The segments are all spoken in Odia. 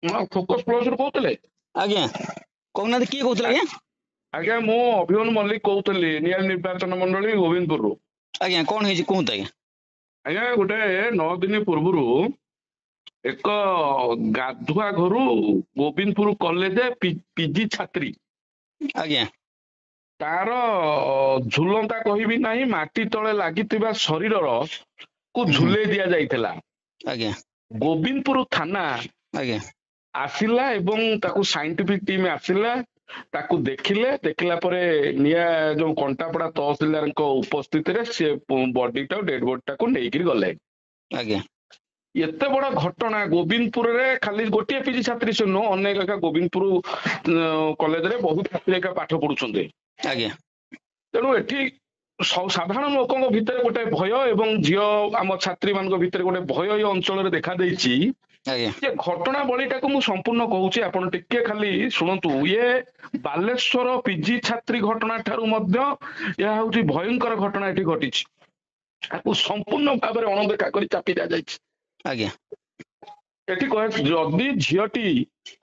ଫୋକସ ପ୍ଲସ ରୁ କହୁଥିଲେ? ଆଜ୍ଞା କହୁନାହାନ୍ତି କିଏ କହୁଥିଲେ ଆଜ୍ଞା? ଆଜ୍ଞା ମୁଁ ଅଭିମନ୍ୟୁ ମଲ୍ଲିକ କହୁଥିଲି ନିଆଳି ନିର୍ବାଚନ ମଣ୍ଡଳୀ ଗୋବିନ୍ଦପୁରରୁ। ଆଜ୍ଞା କଣ ହେଇଛି କୁହନ୍ତୁ ଆଜ୍ଞା। ଆଜ୍ଞା ଗୋଟେ 9 ଦିନ ପୂର୍ବରୁ ଏକ ଗାଧୁଆ ଘରୁ ଗୋବିନ୍ଦପୁର କଲେଜ ପିଜି ଛାତ୍ରୀ ଆଜ୍ଞା ତାର ଝୁଲନ୍ତା କହିବି ନାହିଁ ମାଟି ତଳେ ଲାଗିଥିବା ଶରୀରର କୁ ଝୁଲେଇ ଦିଆଯାଇଥିଲା। ଆଜ୍ଞା ଗୋବିନ୍ଦପୁର ଥାନା ଆଜ୍ଞା ଆସିଲା ଏବଂ ତାକୁ ସାଇଣ୍ଟିଫିକ ଟିମ ଆସିଲା, ତାକୁ ଦେଖିଲା ପରେ ଯୋଉ କଣ୍ଟାପଡା ତହସିଲଦାରଙ୍କ ଉପସ୍ଥିତିରେ ସେ ବଡିଟା ଡେଡ ବଡିଟାକୁ ନେଇକିରି ଗଲେ। ଆଜ୍ଞା ଏତେ ବଡ ଘଟଣା ଗୋବିନ୍ଦପୁରରେ ଖାଲି ଗୋଟିଏ ପିଜି ଛାତ୍ରୀ ସେ ନୁହଁ, ଅନେକ ଏକା ଗୋବିନ୍ଦପୁର କଲେଜରେ ବହୁତ ଛାତ୍ରୀ ଏକା ପାଠ ପଢୁଛନ୍ତି। ଆଜ୍ଞା ତେଣୁ ଏଠି ସାଧାରଣ ଲୋକଙ୍କ ଭିତରେ ଗୋଟେ ଭୟ ଏବଂ ଝିଅ ଆମ ଛାତ୍ରୀ ମାନଙ୍କ ଭିତରେ ଗୋଟେ ଭୟ ଏ ଅଞ୍ଚଳରେ ଦେଖା ଦେଇଛି। ଆଜ୍ଞା ଯେ ଘଟଣାବଳୀଟାକୁ ମୁଁ ସମ୍ପୂର୍ଣ୍ଣ କହୁଛି, ଆପଣ ଟିକେ ଖାଲି ଶୁଣନ୍ତୁ। ଇଏ ବାଲେଶ୍ୱର ପିଜି ଛାତ୍ରୀ ଘଟଣା ଠାରୁ ମଧ୍ୟ ଏହା ହଉଛି ଭୟଙ୍କର ଘଟଣା ଏଠି ଘଟିଛି। ତାକୁ ସମ୍ପୂର୍ଣ୍ଣ ଭାବରେ ଅଣଦେଖା କରି ଚାପି ଦିଆଯାଇଛି। ଆଜ୍ଞା ଏଠି କହେ ଯଦି ଝିଅଟି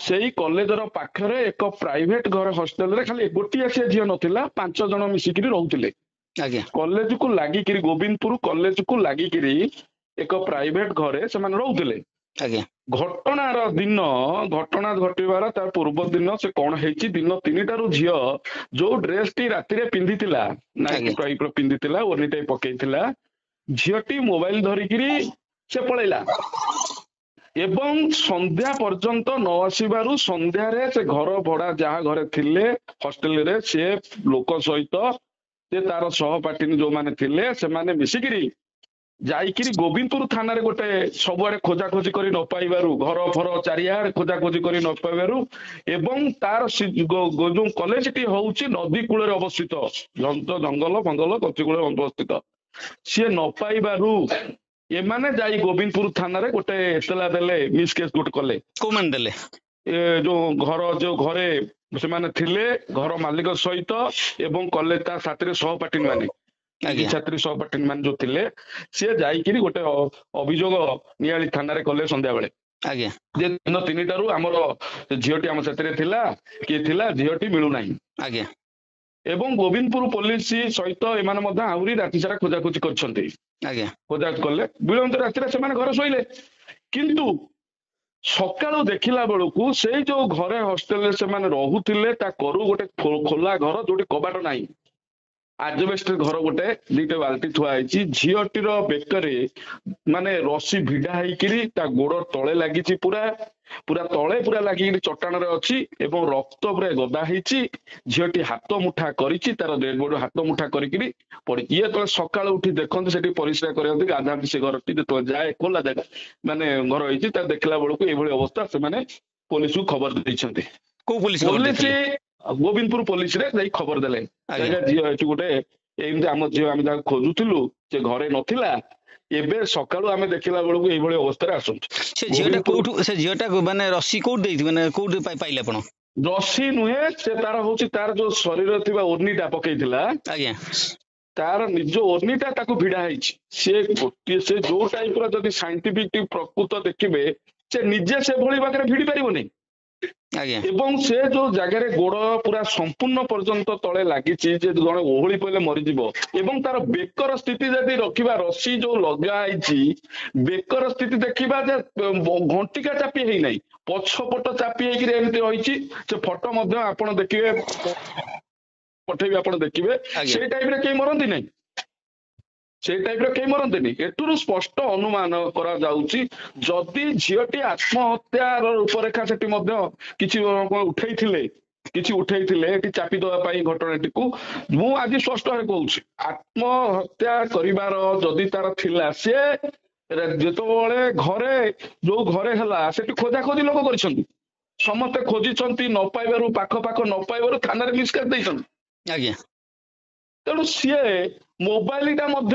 ସେଇ କଲେଜର ପାଖରେ ଏକ ପ୍ରାଇଭେଟ ଘର ହଷ୍ଟେଲରେ, ଖାଲି ଗୋଟିଏ ସେ ଝିଅ ନଥିଲା, 5 ଜଣ ମିଶିକିରି ରହୁଥିଲେ। ଆଜ୍ଞା କଲେଜକୁ ଲାଗିକିରି ଗୋବିନ୍ଦପୁର କଲେଜକୁ ଲାଗିକିରି ଏକ ପ୍ରାଇଭେଟ ଘରେ ସେମାନେ ରହୁଥିଲେ। ଆଜ୍ଞା ଘଟଣା ଘଟିବାର ତା ପୂର୍ବ ଦିନ ସେ କଣ ହେଇଛି, ଦିନ 3ଟାରୁ ଝିଅ ଯୋଉ ଡ୍ରେସଟି ରାତିରେ ପିନ୍ଧିଥିଲା, ନାଇଟି ଟାଇପର ପିନ୍ଧିଥିଲା, ଓନିଟେ ପକେଇଥିଲା, ଝିଅଟି ମୋବାଇଲ ଧରିକିରି ସେ ପଳେଇଲା ଏବଂ ସନ୍ଧ୍ୟା ପର୍ଯ୍ୟନ୍ତ ନ ଆସିବାରୁ ସନ୍ଧ୍ୟାରେ ସେ ଘର ଭଡା ଯାହା ଘରେ ଥିଲେ ହଷ୍ଟେଲରେ ସେ ଲୋକ ସହିତ ସେ ତାର ସହପାଠୀ ଯୋଉମାନେ ଥିଲେ ସେମାନେ ମିଶିକିରି ଯାଇକିରି ଗୋବିନ୍ଦପୁର ଥାନାରେ ଗୋଟେ ସବୁଆଡେ ଖୋଜାଖୋଜି କରି ନ ପାଇବାରୁ, ଘର ଫର ଚାରିଆଡେ ଖୋଜାଖୋଜି କରି ନ ପାଇବାରୁ ଏବଂ ତାର ଯୋଉ କଲେଜଟି ହଉଛି ନଦୀ କୂଳରେ ଅବସ୍ଥିତ, ଜଙ୍ଗଲ ଫଙ୍ଗଲ ଗଛ କୂଳରେ ଅବସ୍ଥିତ, ସିଏ ନ ପାଇବାରୁ ଏମାନେ ଯାଇ ଗୋବିନ୍ଦପୁର ଥାନାରେ ଗୋଟେ ଏତଲା ଦେଲେ, ମିସ୍ କେସ୍ ଗୋଟେ କଲେ। କୋଉମାନେ ଦେଲେ? ଯୋଉ ଘରେ ସେମାନେ ଥିଲେ, ଘର ମାଲିକ ସହିତ ଏବଂ କଲେଜ ତା ସାଥିରେ ସହପାଠୀ ମାନେ, ଛାତ୍ରୀ ସହପାଠୀ ମାନେ ଯୋଉ ଥିଲେ, ସିଏ ଯାଇକିରି ଗୋଟେ ଅଭିଯୋଗ ନିଆଳି ଥାନାରେ କଲେ ସନ୍ଧ୍ୟାବେଳେ। ଆଜ୍ଞା ଯେ ଦିନ 3ଟାରୁ ଆମର ଝିଅଟି ଆମ ସାଥିରେ ଥିଲା, କିଏ ଥିଲା, ଝିଅଟି ମିଳୁନାହିଁ। ଆଜ୍ଞା ଏବଂ ଗୋବିନ୍ଦପୁର ପୋଲିସ ସହିତ ଏମାନେ ମଧ୍ୟ ଆହୁରି ରାତି ସାରା ଖୋଜାଖୋଜି କରିଛନ୍ତି। ଆଜ୍ଞା ଖୋଜାଖୋଜି କଲେ, ବିଳମ୍ବ ରାତିରେ ସେମାନେ ଘରେ ଶୋଇଲେ, କିନ୍ତୁ ସକାଳୁ ଦେଖିଲା ବେଳକୁ ସେଇ ଯୋଉ ଘରେ ହଷ୍ଟେଲରେ ସେମାନେ ରହୁଥିଲେ ତା କରୁ ଗୋଟେ ଖୋଲା ଘର, ଯୋଉଠି କବାଟ ନାହିଁ, ଆଜବେଷ୍ଟ ଘର, ଗୋଟେ 2ଟା ବାଲ୍ଟି ଥୁଆ ହେଇଛି। ଝିଅଟିର ବେକରେ ମାନେ ରସି ଭିଡା ହେଇକିରି ତା ଗୋଡ ତଳେ ଲାଗିଛି, ପୁରା ତଳେ ପୁରା ଲାଗିକିରି ଚଟାଣରେ ଅଛି ଏବଂ ରକ୍ତ ପୁରା ଗଦା ହେଇଛି। ଝିଅଟି ହାତ ମୁଠା କରିଛି, ତାର ଡେଡ ବଡି ହାତ ମୁଠା କରିକିରି ପଡିଛି। ଇଏ ଯେତେବେଳେ ସକାଳୁ ଉଠି ଦେଖନ୍ତି, ସେଠି ପରିସ୍ରା କରନ୍ତି, ଗାଧାନ୍ତି, ସେ ଘରଟି ଯେତେବେଳେ ଯାଏ ଖୋଲା ଜାଗା ମାନେ ଘର ହେଇଛି, ତା ଦେଖିଲା ବେଳକୁ ଏଇଭଳି ଅବସ୍ଥା। ସେମାନେ ପୋଲିସକୁ ଖବର ଦେଇଛନ୍ତି। କୋଉ ପୋଲିସ ଗୋବିନ୍ଦପୁର ପୋଲିସରେ ଯାଇ ଖବର ଦେଲେ, ଝିଅ ଏଠି ଗୋଟେ ଏମିତି ଆମ ଝିଅ ଆମେ ଯାହାକୁ ଖୋଜୁଥିଲୁ ସେ ଘରେ ନଥିଲା, ଏବେ ସକାଳୁ ଆମେ ଦେଖିଲା ବେଳକୁ ଏଇଭଳି ଅବସ୍ଥାରେ ଆସୁଛୁ। ସେ ଝିଅଟା ମାନେ ରସି କୋଉଠି ଦେଇଛି, ମାନେ କୋଉଠି ପାଇଲେ ଆପଣ? ରସି ନୁହେଁ, ସେ ତାର ଯୋଉ ଶରୀରରେ ଥିବା ଓର୍ନିଟା ପକେଇଥିଲା, ଆଜ୍ଞା, ତାର ନିଜ ଓର୍ନିଟା ତାକୁ ଭିଡା ହେଇଛି। ସେ ଯୋଉ ଟାଇପର ଯଦି ସାଇଣ୍ଟିଫିକ ପ୍ରକୃତ ଦେଖିବେ, ସେ ନିଜେ ସେଭଳି ବାଗରେ ଭିଡି ପାରିବନି। ଏବଂ ସେ ଯୋଉ ଜାଗାରେ ଗୋଡ ପୁରା ସମ୍ପୂର୍ଣ୍ଣ ପର୍ଯ୍ୟନ୍ତ ତଳେ ଲାଗିଛି, ଯେ ଜଣେ ଓହଳି ପଇଲେ ମରିଯିବ। ଏବଂ ତାର ବେକର ସ୍ଥିତି ଯଦି ରଖିବା, ରସି ଯୋଉ ଲଗା ହେଇଛି, ବେକର ସ୍ଥିତି ଦେଖିବା ଯେ ଘଣ୍ଟିକା ଚାପି ହେଇନାହିଁ, ପଛପଟ ଚାପି ହେଇକିରି ଏମିତି ରହିଛି। ସେ ଫଟୋ ମଧ୍ୟ ଆପଣ ଦେଖିବେ, ପଠେଇବି, ଆପଣ ଦେଖିବେ। ସେଇ ଟାଇପର କେହି ମରନ୍ତି ନାହିଁ, ଏଥିରୁ ସ୍ପଷ୍ଟ ଅନୁମାନ କରାଯାଉଛି ଯଦି ଝିଅଟି ଆତ୍ମହତ୍ୟାର ରୂପରେଖା ସେଠି ମଧ୍ୟ କିଛି ଉଠେଇଥିଲେ ଏଠି ଚାପି ଦେବା ପାଇଁ ଘଟଣାଟିକୁ। ମୁଁ ଆଜି ସ୍ପଷ୍ଟ ଭାବେ କହୁଛି, ଆତ୍ମହତ୍ୟା କରିବାର ଯଦି ତାର ଥିଲା, ସେ ଯେତେବେଳେ ଯୋଉ ଘରେ ହେଲା ସେଠି ଖୋଜାଖୋଜି ଲୋକ କରିଛନ୍ତି, ସମସ୍ତେ ଖୋଜିଛନ୍ତି, ନ ପାଇବାରୁ ପାଖ ନ ପାଇବାରୁ ଥାନାରେ ମିସକେସ୍ ଦେଇଛନ୍ତି। ଆଜ୍ଞା, ତେଣୁ ସିଏ ମୋବାଇଲଟା ମଧ୍ୟ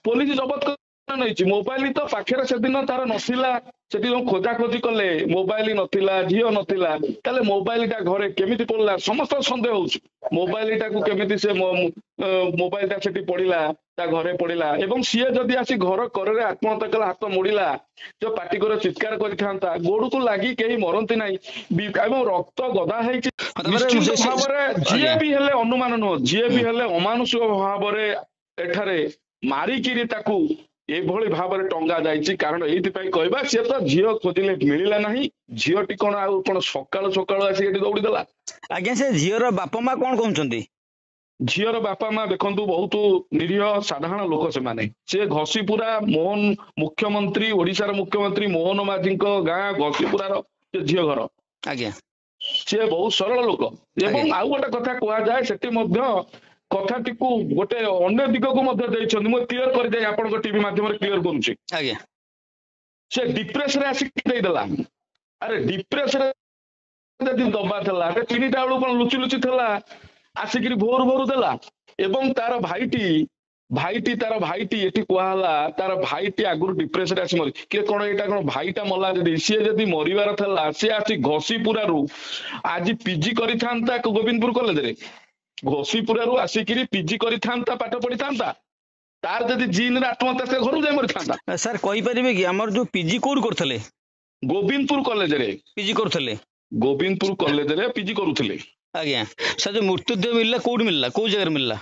ପୋଲିସ ଜବତ ନେଇଛି। ମୋବାଇଲ ତ ପାଖରେ ସେଦିନ ତାର ନଥିଲା, ସେଠି ଯୋଉ ଖୋଜାଖୋଜି କଲେ ମୋବାଇଲ ନଥିଲା, ଝିଅ ନଥିଲା, ତାହେଲେ ମୋବାଇଲଟା ଘରେ କେମିତି ପଡିଲା, ସମସ୍ତଙ୍କ ସନ୍ଦେହ ହଉଛି। ମୋବାଇଲ ଟାକୁ କେମିତି ସେ ମୋବାଇଲ ଟା ସେଠି ପଡିଲା ତା ଘରେ ପଡିଲା ଏବଂ ସିଏ ଯଦି ଆସି ଘର କରରେ ଆତ୍ମହତ୍ୟା କଲା ହାତ ମୋଡିଲା ଯୋଉ ପାଟି କରି ଚିତ୍କାର କରିଥାନ୍ତା ଗୋଡକୁ ଲାଗି କେହି ମରନ୍ତି ନାହିଁ ଏବଂ ରକ୍ତ ଗଦା ହେଇଛି ନିଶ୍ଚିତ ଭାବରେ ଯିଏ ବି ହେଲେ ଅନୁମାନ ନୁହଁ ଯିଏ ବି ହେଲେ ଅମାନୁଷିକ ଭାବରେ ଏଠାରେ ମାରିକିରି ତାକୁ ଏଭଳି ଭାବରେ ଟଙ୍ଗା ଯାଇଛି କାରଣ ଏଇଥିପାଇଁ କହିବା ସିଏ ତ ଝିଅ ଖୋଜିଲେ ମିଳିଲା ନାହିଁ ଝିଅଟି କଣ ଆଉ କଣ ସକାଳୁ ସକାଳୁ ଆସି ଏଠି ଦୌଡିଦେଲା। ଆଜ୍ଞା ସେ ଝିଅର ବାପା ମା କଣ କହୁଛନ୍ତି? ଝିଅର ବାପା ମା ଦେଖନ୍ତୁ ବହୁତ ନିରୀହ ସାଧାରଣ ଲୋକ ସେମାନେ ସେ ଘଷିପୁରା ମୋହନ ମୁଖ୍ୟମନ୍ତ୍ରୀ ଓଡିଶାର ମୁଖ୍ୟମନ୍ତ୍ରୀ ମୋହନ ମାଝୀଙ୍କ ଗାଁ ଘଷିପୁରାର ସେ ଝିଅ ଘର। ଆଜ୍ଞା ସିଏ ବହୁତ ସରଳ ଲୋକ ଏବଂ ଆଉ ଗୋଟେ କଥା କୁହାଯାଏ ସେଠି ମଧ୍ୟ କଥାଟିକୁ ଗୋଟେ ଅନ୍ୟ ଦିଗକୁ ମଧ୍ୟ ଦେଇଛନ୍ତି ମୁଁ କ୍ଲିୟର କରିଦେଇ ଆପଣଙ୍କ ଟିଭି ମାଧ୍ୟମରେ କ୍ଲିୟର କରୁଛି। ଆଜ୍ଞା ସେ ଡିପ୍ରେସ ରେ ଆସିକି ଦେଇଦେଲା ଆରେ ଡିପ୍ରେସ ରେ ଯଦି ଦବା ଥିଲା 3ଟା ବେଳକୁ କଣ ଲୁଚି ଲୁଚି ଥିଲା ଆସିକିରି ଭୋରୁ ଭୋରୁ ଦେଲା ଏବଂ ତାର ଭାଇଟି ଏଠି କୁହାହେଲା ତାର ଭାଇଟି ଆଗରୁ ଡିପ୍ରେସରେ ଆସି ମରି କିଏ କଣ ଏଇଟା କଣ ଭାଇଟା ମଲା ଯଦି ସିଏ ଯଦି ମରିବାର ଥିଲା ସିଏ ଆସି ଘଷିପୁରାରୁ ଆଜି ପିଜି କରିଥାନ୍ତା ଗୋବିନ୍ଦପୁର କଲେଜରେ ଘଷିପୁରାରୁ ଆସିକିରି ପିଜି କରିଥାନ୍ତା ପାଠ ପଢିଥାନ୍ତା ତାର ଯଦି ଜିନରେ ଆତ୍ମହତ୍ୟା ସେ ଘରକୁ ଯାଇ ମରିଥାନ୍ତା। ସାର୍ କହିପାରିବେ କି ଆମର ଯୋଉ ପିଜି କୋଉଠି କରୁଥିଲେ? ଗୋବିନ୍ଦପୁର କଲେଜରେ ପିଜି କରୁଥିଲେ। ଗୋବିନ୍ଦପୁର କଲେଜରେ ପିଜି କରୁଥିଲେ। ଆଜ୍ଞା ସାର୍ ଯୋଉ ମୃତ୍ୟୁଦେହ ମିଳିଲା କୋଉଠି ମିଳିଲା କୋଉ ଜାଗାରେ ମିଳିଲା?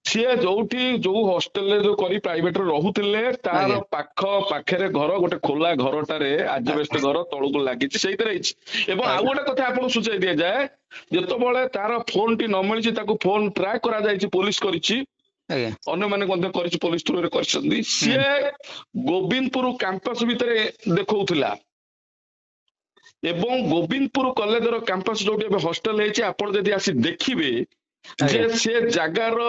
ସିଏ ଯୋଉ ହଷ୍ଟେଲରେ ଯୋଉ କରି ପ୍ରାଇଭେଟରେ ରହୁଥିଲେ ତାର ପାଖରେ ଘର ଗୋଟେ ଖୋଲା ଘରଟାରେ ଆଜବେଷ୍ଟ ଘର ତଳକୁ ଲାଗିଛି ସେଇଥିରେ ହେଇଛି ଏବଂ ଆଉ ଗୋଟେ କଥା ଆପଣଙ୍କୁ ସୂଚାଇ ଦିଆଯାଏ ଯେତେବେଳେ ତାର ଫୋନ ଟି ନ ମିଳିଛି ତାକୁ ଫୋନ ଟ୍ରାକ୍ କରାଯାଇଛି ପୋଲିସ କରିଛି ଅନ୍ୟମାନେ ମଧ୍ୟ କରିଛି ପୋଲିସ ଥ୍ରୁରେ କରିଛନ୍ତି ସିଏ ଗୋବିନ୍ଦପୁର କ୍ୟାମ୍ପସ ଭିତରେ ଦେଖଉଥିଲା ଏବଂ ଗୋବିନ୍ଦପୁର କଲେଜର କ୍ୟାମ୍ପସ ଯୋଉଠି ଏବେ ହଷ୍ଟେଲ ହେଇଛି ଆପଣ ଯଦି ଆସି ଦେଖିବେ ଯେ ସେ ଜାଗାର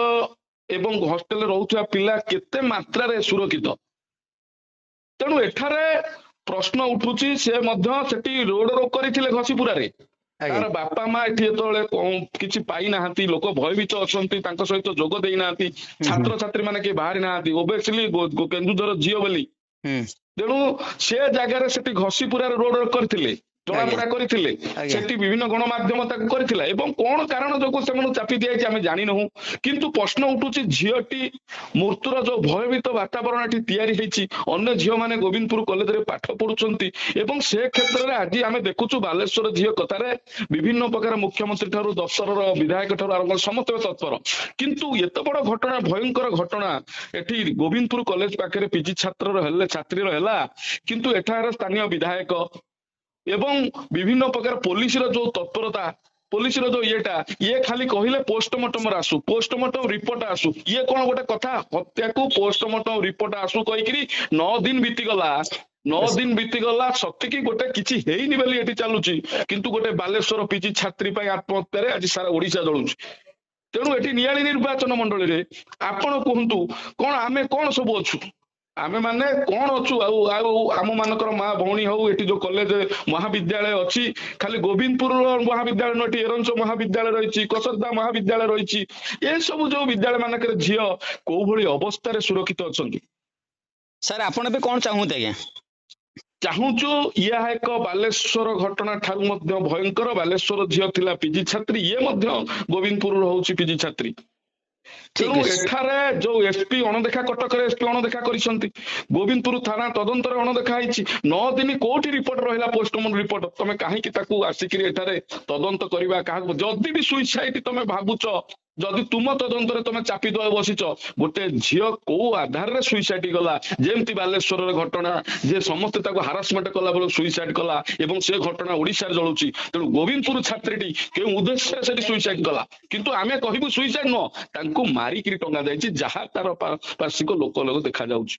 ଏବଂ ହଷ୍ଟେଲରେ ରହୁଥିବା ପିଲା କେତେ ମାତ୍ରାରେ ସୁରକ୍ଷିତ ତେଣୁ ଏଠାରେ ପ୍ରଶ୍ନ ଉଠୁଛି ସେ ମଧ୍ୟ ସେଠି ରୋଡ ରୋକ କରିଥିଲେ ଘଷିପୁରାରେ ତାର ବାପା ମା ଏଠି ଯେତେବେଳେ କିଛି ପାଇନାହାନ୍ତି ଲୋକ ଭୟଭୀତ ଅଛନ୍ତି ତାଙ୍କ ସହିତ ଯୋଗ ଦେଇନାହାନ୍ତି ଛାତ୍ରଛାତ୍ରୀ ମାନେ କେହି ବାହାରି ନାହାନ୍ତି ଓବେସିଲି କେନ୍ଦୁଝର ଝିଅ ବୋଲି ତେଣୁ ସେ ଜାଗାରେ ସେଠି ଘଷିପୁରାରେ ରୋଡ ରୋକ କରିଥିଲେ ଜଣାପଡା କରିଥିଲେ ସେଠି ବିଭିନ୍ନ ଗଣମାଧ୍ୟମ ତାକୁ କରିଥିଲା ଏବଂ କଣ କାରଣ ଯୋଗୁଁ ସେମାନଙ୍କୁ ଚାପି ଦିଆଯାଇଛି ଆମେ ଜାଣିନାହୁଁ କିନ୍ତୁ ପ୍ରଶ୍ନ ଉଠୁଛି ଝିଅଟି ମୃତ୍ୟୁର ଯୋଉ ଭୟଭୀତ ବାତାବରଣ ଏଠି ତିଆରି ହେଇଛି ଅନ୍ୟ ଝିଅମାନେ ଗୋବିନ୍ଦପୁର କଲେଜରେ ପାଠ ପଢୁଛନ୍ତି ଏବଂ ସେ କ୍ଷେତ୍ରରେ ଆଜି ଆମେ ଦେଖୁଛୁ ବାଲେଶ୍ୱର ଝିଅ କଥାରେ ବିଭିନ୍ନ ପ୍ରକାର ମୁଖ୍ୟମନ୍ତ୍ରୀ ଠାରୁ ଦପ୍ତରର ବିଧାୟକ ଠାରୁ ଆରମ୍ଭ ସମସ୍ତେ ତତ୍ପର କିନ୍ତୁ ଏତେ ବଡ ଘଟଣା ଭୟଙ୍କର ଘଟଣା ଏଠି ଗୋବିନ୍ଦପୁର କଲେଜ ପାଖରେ ପିଜି ଛାତ୍ରୀର ହେଲା କିନ୍ତୁ ଏଠାର ସ୍ଥାନୀୟ ବିଧାୟକ ଏବଂ ବିଭିନ୍ନ ପ୍ରକାର ପୋଲିସର ଯୋଉ ତତ୍ପରତା ପୋଲିସର ଯୋଉ ଇଏ ଖାଲି କହିଲେ ପୋଷ୍ଟମର୍ଟମର ଆସୁ ପୋଷ୍ଟମର୍ଟମ ରିପୋର୍ଟ ଆସୁ ଇଏ କଣ ଗୋଟେ କଥା ହତ୍ୟାକୁ ପୋଷ୍ଟମର୍ଟମ ରିପୋର୍ଟ ଆସୁ କହିକିରି 9 ଦିନ ବିତିଗଲା ସତିକି ଗୋଟେ କିଛି ହେଇନି ବୋଲି ଏଠି ଚାଲୁଛି କିନ୍ତୁ ଗୋଟେ ବାଲେଶ୍ୱର ପିଜି ଛାତ୍ରୀ ପାଇଁ ଆତ୍ମହତ୍ୟାରେ ଆଜି ସାରା ଓଡିଶା ଜଳୁଛି ତେଣୁ ଏଠି ନିଆଳି ନିର୍ବାଚନ ମଣ୍ଡଳୀରେ ଆପଣ କୁହନ୍ତୁ କଣ ଆମେ କଣ ସବୁ ଅଛୁ ଆମେ ମାନେ କଣ ଅଛୁ ଆଉ ଆମ ମାନଙ୍କର ମା ଭଉଣୀ ହଉ ଏଠି ଯୋଉ କଲେଜ ମହାବିଦ୍ୟାଳୟ ଅଛି ଖାଲି ଗୋବିନ୍ଦପୁର ମହାବିଦ୍ୟାଳୟ ନୁହଁ ଏଠି ଏରଞ୍ଚ ମହାବିଦ୍ୟାଳୟ ରହିଛି କସରଦା ମହାବିଦ୍ୟାଳୟ ରହିଛି ଏସବୁ ଯୋଉ ବିଦ୍ୟାଳୟ ମାନଙ୍କରେ ଝିଅ କୋଉ ଭଳି ଅବସ୍ଥାରେ ସୁରକ୍ଷିତ ଅଛନ୍ତି। ସାର୍ ଆପଣ ଏବେ କଣ ଚାହୁଁଛନ୍ତି? ଆଜ୍ଞା ଚାହୁଁଛୁ ଏହା ଏକ ବାଲେଶ୍ୱର ଘଟଣା ଠାରୁ ମଧ୍ୟ ଭୟଙ୍କର ବାଲେଶ୍ୱର ଝିଅ ଥିଲା ପିଜି ଛାତ୍ରୀ ଇଏ ମଧ୍ୟ ଗୋବିନ୍ଦପୁରରୁ ହଉଛି ପିଜି ଛାତ୍ରୀ ତେଣୁ ଏଠାରେ ଯୋଉ ଏସପି ଅଣଦେଖା କଟକରେ ଏସପି ଅଣଦେଖା କରିଛନ୍ତି ଗୋବିନ୍ଦପୁର ଥାନା ତଦନ୍ତରେ ଅଣଦେଖା ହେଇଛି 9 ଦିନ କୋଉଠି ରିପୋର୍ଟ ରହିଲା ପୋଷ୍ଟମର୍ଟମ ରିପୋର୍ଟ ତମେ କାହିଁକି ତାକୁ ଆସିକିରି ଏଠାରେ ତଦନ୍ତ କରିବା କାହାକୁ ଯଦି ବି ସୁଇସାଇଡ ତମେ ଭାବୁଛ ଯଦି ତୁମ ତଦନ୍ତରେ ତମେ ଚାପି ଦବା ବସିଛ ଗୋଟେ ଝିଅ କୋଉ ଆଧାରରେ ସୁଇସାଇଡ ଗଲା ଯେମିତି ବାଲେଶ୍ୱରରେ ଘଟଣା ଯେ ସମସ୍ତେ ତାକୁ ହାରାସମେଣ୍ଟ କଲା ବେଳେ ସୁଇସାଇଡ କଲା ଏବଂ ସେ ଘଟଣା ଓଡିଶାରେ ଜଳୁଛି ତେଣୁ ଗୋବିନ୍ଦପୁର ଛାତ୍ରୀଟି କେଉଁ ଉଦ୍ଦେଶ୍ୟରେ ସେଠି ସୁଇସାଇଡ କଲା କିନ୍ତୁ ଆମେ କହିବୁ ସୁଇସାଇଡ ନୁହଁ ତାଙ୍କୁ ମାରିକିରି ଟଙ୍ଗା ଯାଇଛି ଯାହା ତାର ପାର୍ଶ୍ୱିକ ଲୋକ ଦେଖାଯାଉଛି।